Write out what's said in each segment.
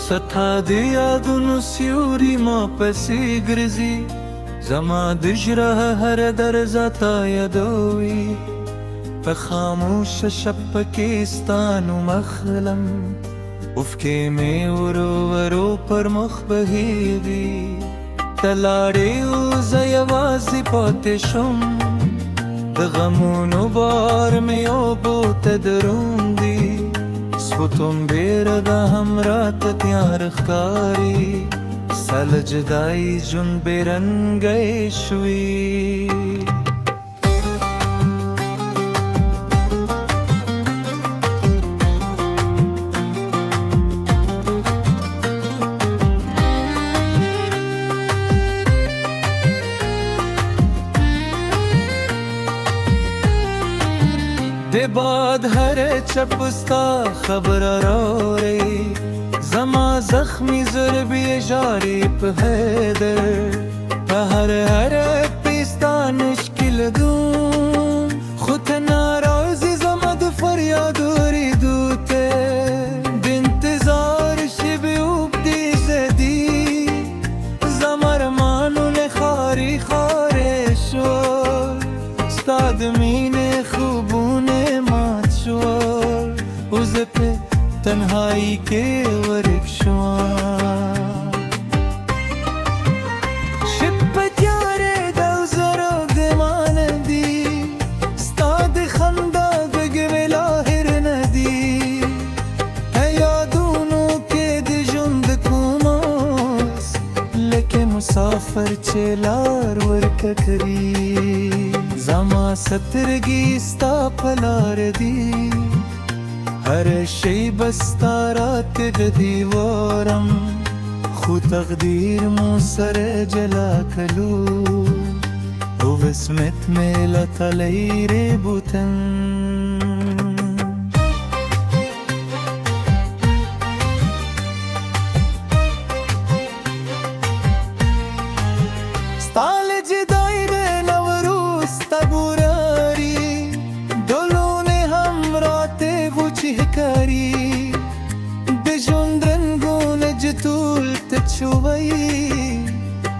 ستا د یادونو سیوري ما پسې ګرځي زما د زړه هر درز تا یادوي په خاموشه شب کې ستا نوم اخلم افکې مې ورو ورو پر مخ بهېږي ته لاړې زه یوازې پاتې شم د غمونو بار مې اوبو ته دروندي سپوتم بیره دا هم راته تیار ښکاري ستا له جدایي ژوند بې رنګی شوي د باد هر چپستا خبر راوړی زما زخمی ضربې ژارې په حیدر په هر پستان اشکل دون خو ته ناراضي زما د فریاد اورېدو ته د انتظار شیبې اوږدې زدي زما ارمانونه خارې خارې شول ستا د مینې خوبونه اوزه په تنهایی کې ورک شوم شب په تیارې د وزرو ګمان دي ستا د خندا غږ مې لا هېر نه دي په یادونو کې د ژوند کوماس لکه مسافر چې لار ورکه کوي زما سترګې ستا په لار دي هر شی بستا راته دیوارم خو تقدیر مو سره جلا کلو او وسمت میلا تلیری بوتن ستال جدائی ده نوروز تبوراری کاری د ژوند رنګونه جتول ته چوي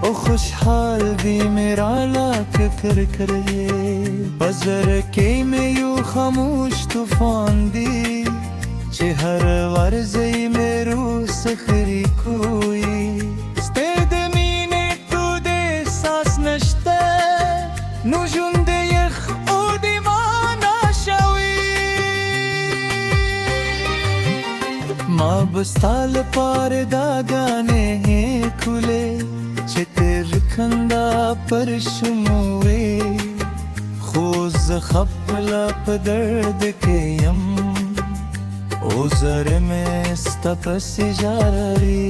او خوشحال دی میرا لاک کر کرے بزر کې مې یو خاموش طوفان دی چې هر ورځي مې روح سخري کوي سته د مینې تو د احساس نشته نو ژوند یخ او د معنا شوي ما بستا لپاره دا ګانې کولې چې تر کندا پر شموې خو زه خپله په درد کې یم او زړه مې ستا پسې ژاړي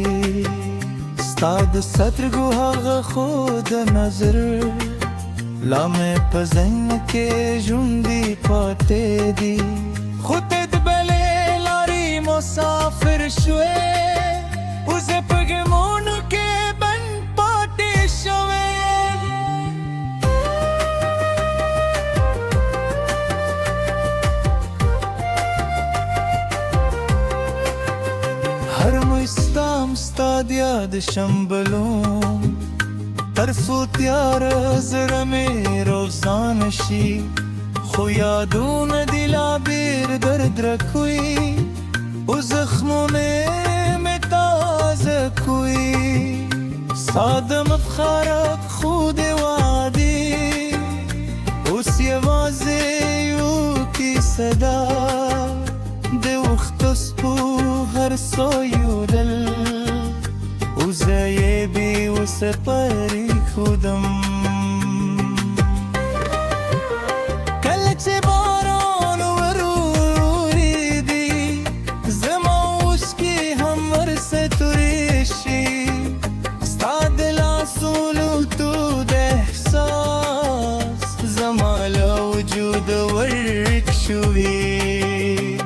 ستا د سترګو هغه خو د نظر لا مې په ذهن کې ژوندي پاتې دي خو ته د بلې مسافر شوې اوسه په ګمونو کې بند پاتې شوې هر مستام ستا د یاد شمبلوم طرفو تیار زړه مې روزان شي خو یادونه دي لا بېر درد رکوي او زخمونه میں تازه کوئی ساده مفخرک خود وادی اوس یوازې یو کی صدا د وخت سپو هر سویودل او زه یې بې اوسه پرې ښودم کله چې باران ورورېدي زما اوښکې هم ورسه تورې شي ستا د لاسونو تود احساس زما له وجوده ورک شوي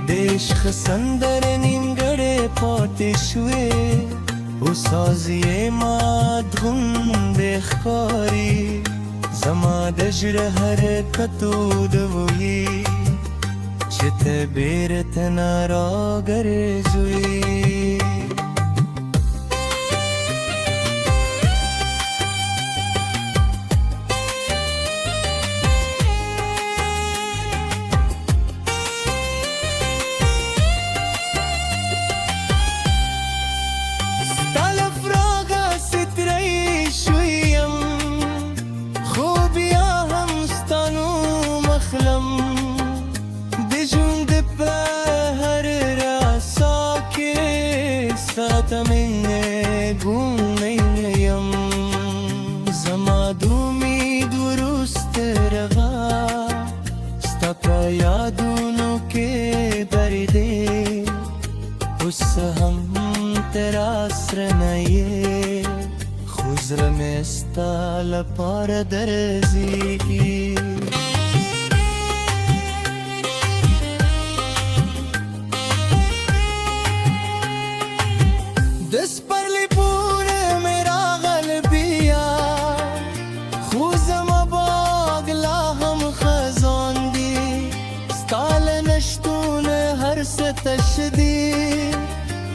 د عشق سندرې نیمګړې پاتې شوې او ساز یې مات غوندې ښکاري زما د زړه حرکتو د وي چې ته بیرته نه راګرځوې مخلم بجند بهر راسا که ساتا من گونیم زما دومی درست روا ستا پا یادونو که درده اس هم تیرا سر نیه خوزر مستا لپار درزی دست پر لیپور میرا غلبیا خوزم باگلا هم خزان دی ستال نشتون هر ستش دی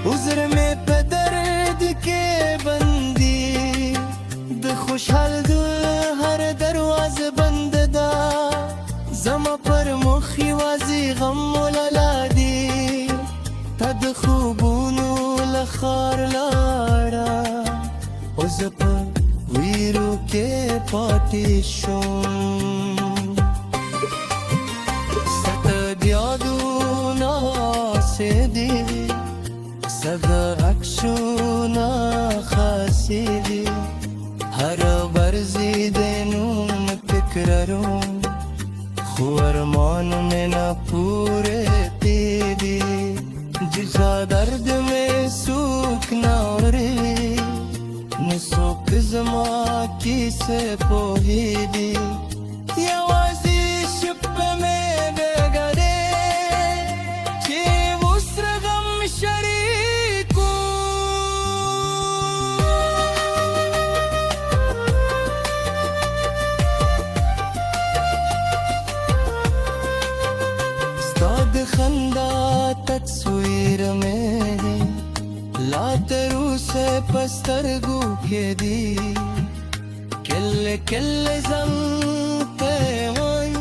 عذر میں پدرد کے بندی د خوشحال دل هر دروازه بند دا زما پر مخی وازی غم وللا دی تا د خوبونو لخار لارا اوز پر ویرو کے پاتی شون ست دیادونا سے دی صدا اکشونا خاسیدی هر برزی دینون تکرارون خو ارمان میں نہ پورے تیدی جزا درد میں سوکھ نہ رے نسوک زما کی سے پوہیدی یوازی شپ میں بگرے چی وسر غم شریکو ستاد خندا تصویر میں لا ترو سے پسترگو کے دی کل کل زم پیوان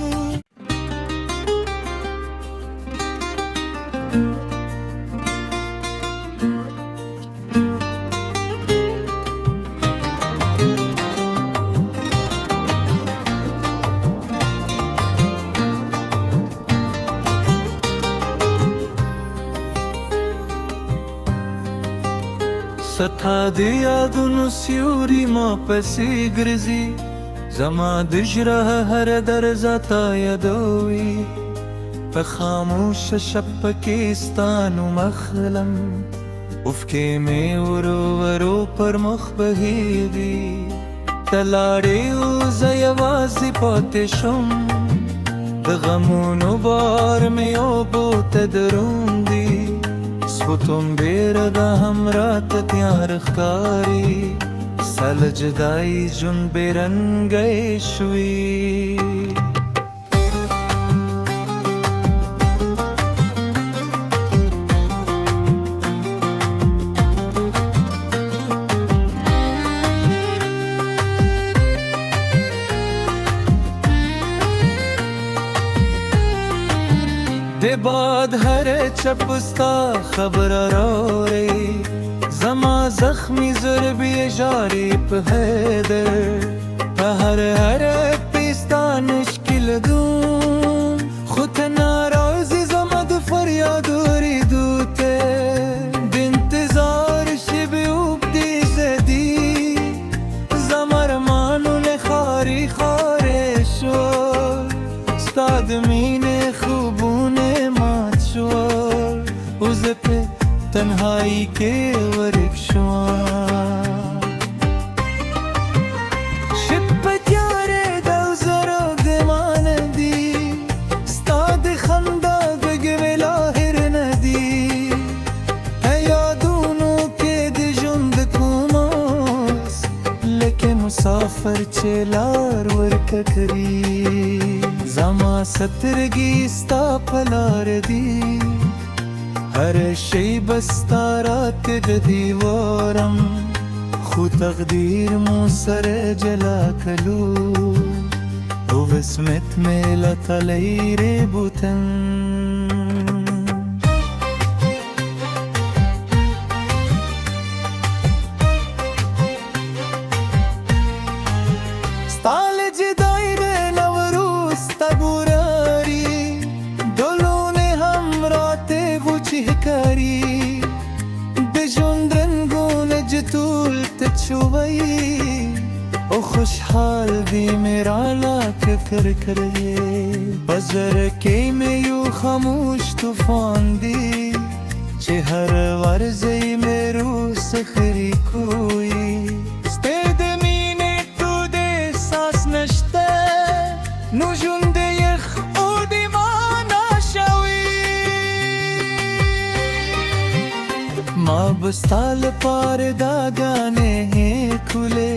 ستا د یادونو سیوري ما پسې ګرځي زما د ژړه هر درزه تا یادوي په خاموشه شپه کې ستا نوم اخلم اوښکې مې ورو ورو پر مخ بهېږي ته لاړې اوس یوازې پاتې شوم د غمونو بار مې اوبو ته دروندي سپوتم بیر دا هم رات تیار خکاری سال جدائی جن بیرنگئی شوی دے بعد ہر چپستا خبر رو رہی زما زخمی ضربی جاری پہ حیدر ہر ہر پیستا نشکل دون خود ناراضی زمد فریاد ری دوتے بانتظار شب اوبدی زدی زمر مانو نخاری خارشور استاد مین خوبون उस पे तन्हाई के वृक्षों शिप त्यारे दौजरो दिमान दी स्ताद खंदा गगवेला हिर नदी है यादों के दिजुंद कुमास लेकिन मुसाफर चेलार वर्क करी zama सतरगी स्ता पलार दी हर شی بستارات دیوارم خود تقدیر مو سر جلا کلو او بسمت میلا تلیر بوتن ستال جدایر نوروز تبورا छुवई ओ खुशहाल दी मेरा लाख कर करे बजर के में यू खामोश तूफान दी चेहर वर्ज़ई मेरू सखरी कोई स्तेद मीने तू दे सास नश्ते नुजुम दे यख ओ दिमाना शवी माँ बस्ताल पार दागाने खुले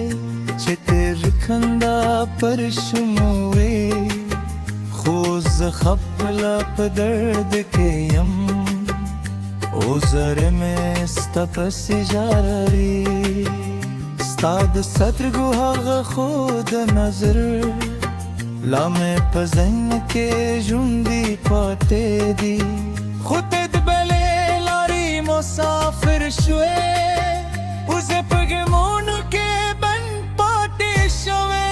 चितर खंदा पर शुमुए खोज खपला दर्द के यम ओज़र में स्तपस जारी स्ताद सत्र गुहाग खुद नजर लामे पजन के जुंदी पाते दी खुद बले लारी मुसाफिर शुए उसे पगमोन के बन पाते शुए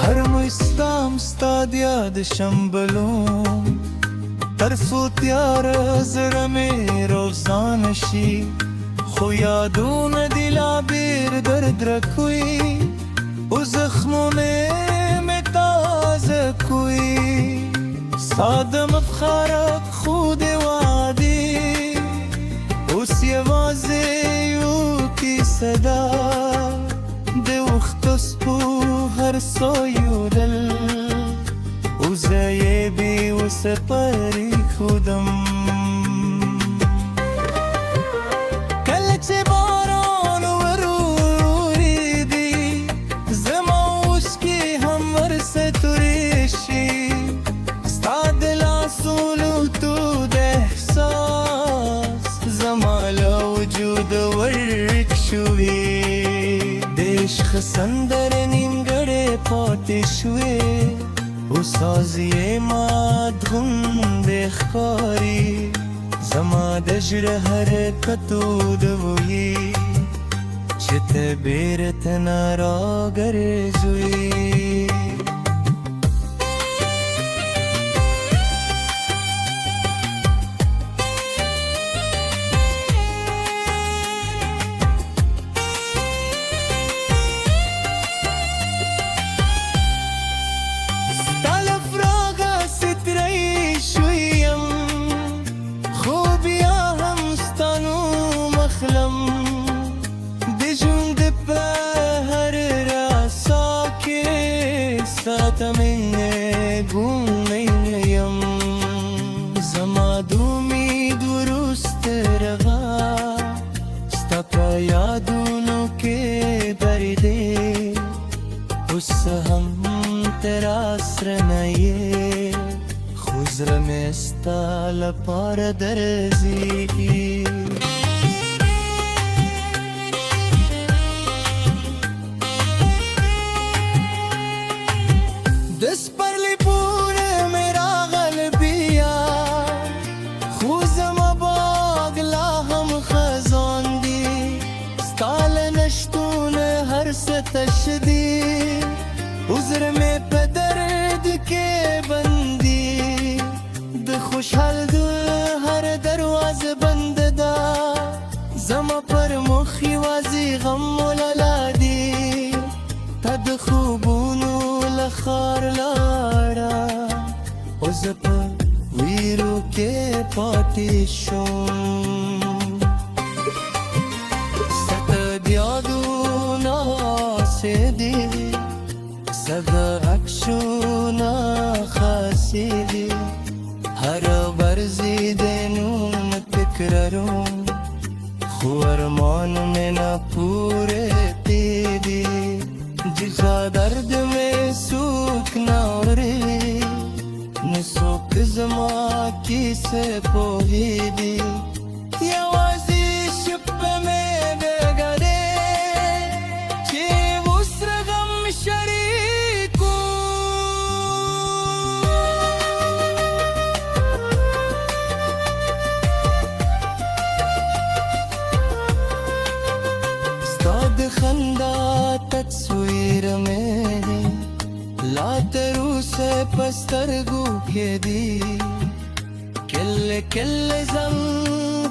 हर मुस्ताम स्ताद याद शंबलों तरसो त्यार जरा में रोजानशी खो यादून दिला बेर दर्द रखुई उस जख्मों में ताज कोई सादम खारक खुद वादी उस यवाज़े यू की सदा दे उख्तस्पू हर सोयूदल उसे ये भी उस परी खुदम कल से बारान वरूरी दी जमा उसकी हमर से तुरेशी स्तादला सुलू तू देहसास जमाला वजूद वर्क शुवी देश खसंदर निंगड़े पाते शुए उसाजिए माधुम देखकारी जमा दजर हरकतूद वही चित बेरत नारागर जुई घूमयम जमादूमी दुरुस्त रगा स्तपा यादूनों के दर्दे उस हम तेरास्र नये खुजर में स्ताल पार दर्जी दस परली पूरे मेरा गलबिया खुजम बागला हम खजान दी स्ताल नश्तून हर से तशदी उज़र में पदर्द के बंदी द खुशहाल हर दरवाज बंद दा जमा पर मुखी वाजी गम लला दी तद खूबूनू लखार लाड़ा उज़प वीरू के पाटिशों सतद यादूना से दी सदा अक्षुना खासी दी हर बर्जी देनून तिकररों खुर मान में न पूरे तेदी जिसा दर्द में सूख ना रे नसोक जमा की से पोहीदी यवाजी शुप में बेगरे चे उसर गम शरीकू स्ताद खंदा तस्वीर में ला तरूस से पस्तरगू के दी किल्ले किल्ले जंग